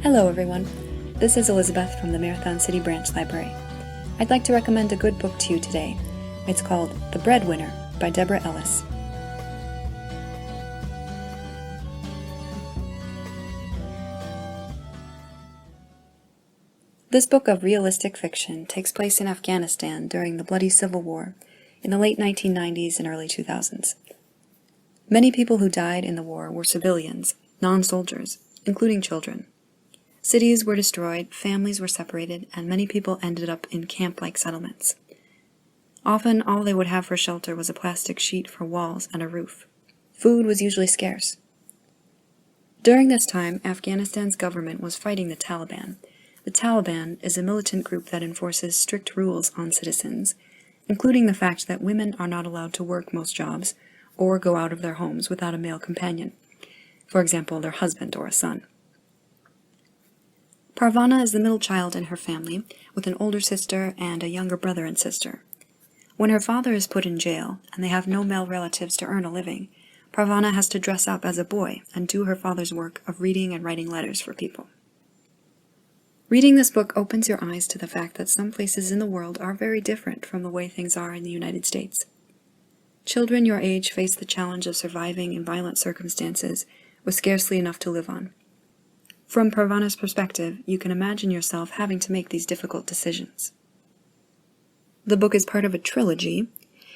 Hello everyone, this is Elizabeth from the Marathon City Branch Library. I'd like to recommend a good book to you today. It's called The Breadwinner by Deborah Ellis. This book of realistic fiction takes place in Afghanistan during the bloody Civil War in the late 1990s and early 2000s. Many people who died in the war were civilians, non-soldiers, including children. Cities were destroyed, families were separated, and many people ended up in camp-like settlements. Often, all they would have for shelter was a plastic sheet for walls and a roof. Food was usually scarce. During this time, Afghanistan's government was fighting the Taliban. The Taliban is a militant group that enforces strict rules on citizens, including the fact that women are not allowed to work most jobs or go out of their homes without a male companion, for example, their husband or a son. Parvana is the middle child in her family, with an older sister and a younger brother and sister. When her father is put in jail, and they have no male relatives to earn a living, Parvana has to dress up as a boy and do her father's work of reading and writing letters for people. Reading this book opens your eyes to the fact that some places in the world are very different from the way things are in the United States. Children your age face the challenge of surviving in violent circumstances with scarcely enough to live on. From Parvana's perspective, you can imagine yourself having to make these difficult decisions. The book is part of a trilogy.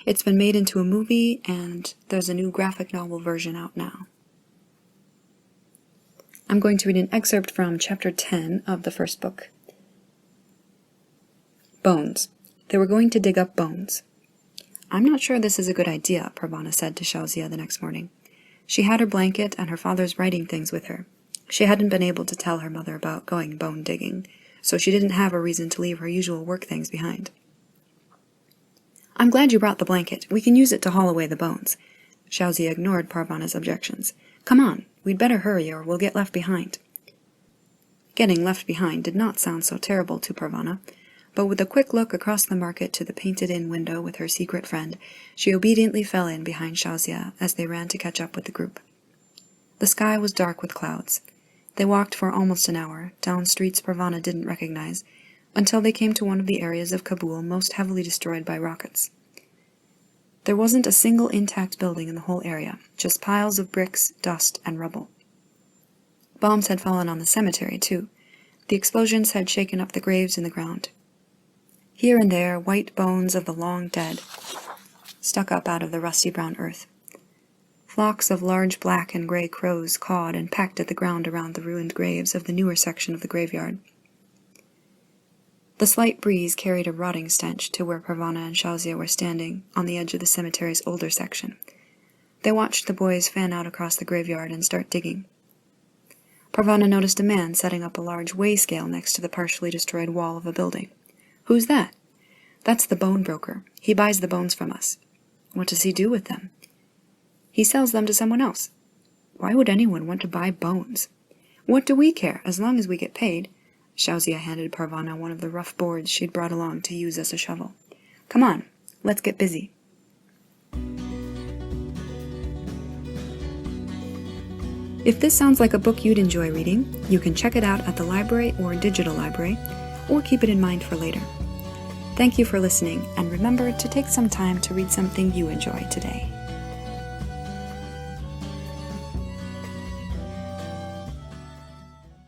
It's been made into a movie, and there's a new graphic novel version out now. I'm going to read an excerpt from Chapter 10 of the first book. Bones. They were going to dig up bones. "I'm not sure this is a good idea," Parvana said to Shazia the next morning. She had her blanket and her father's writing things with her. She hadn't been able to tell her mother about going bone digging, so she didn't have a reason to leave her usual work things behind. "I'm glad you brought the blanket. We can use it to haul away the bones." Shazia ignored Parvana's objections. "Come on, we'd better hurry or we'll get left behind." Getting left behind did not sound so terrible to Parvana, but with a quick look across the market to the painted-in window with her secret friend, she obediently fell in behind Shazia as they ran to catch up with the group. The sky was dark with clouds. They walked for almost an hour, down streets Parvana didn't recognize, until they came to one of the areas of Kabul most heavily destroyed by rockets. There wasn't a single intact building in the whole area, just piles of bricks, dust, and rubble. Bombs had fallen on the cemetery, too. The explosions had shaken up the graves in the ground. Here and there, white bones of the long dead stuck up out of the rusty brown earth. Flocks of large black and gray crows cawed and pecked at the ground around the ruined graves of the newer section of the graveyard. The slight breeze carried a rotting stench to where Parvana and Shazia were standing, on the edge of the cemetery's older section. They watched the boys fan out across the graveyard and start digging. Parvana noticed a man setting up a large weigh scale next to the partially destroyed wall of a building. "Who's that?" "That's the bone broker. He buys the bones from us." "What does he do with them?" "He sells them to someone else." "Why would anyone want to buy bones?" "What do we care, as long as we get paid?" Shazia handed Parvana one of the rough boards she'd brought along to use as a shovel. "Come on, let's get busy." If this sounds like a book you'd enjoy reading, you can check it out at the library or digital library, or keep it in mind for later. Thank you for listening, and remember to take some time to read something you enjoy today.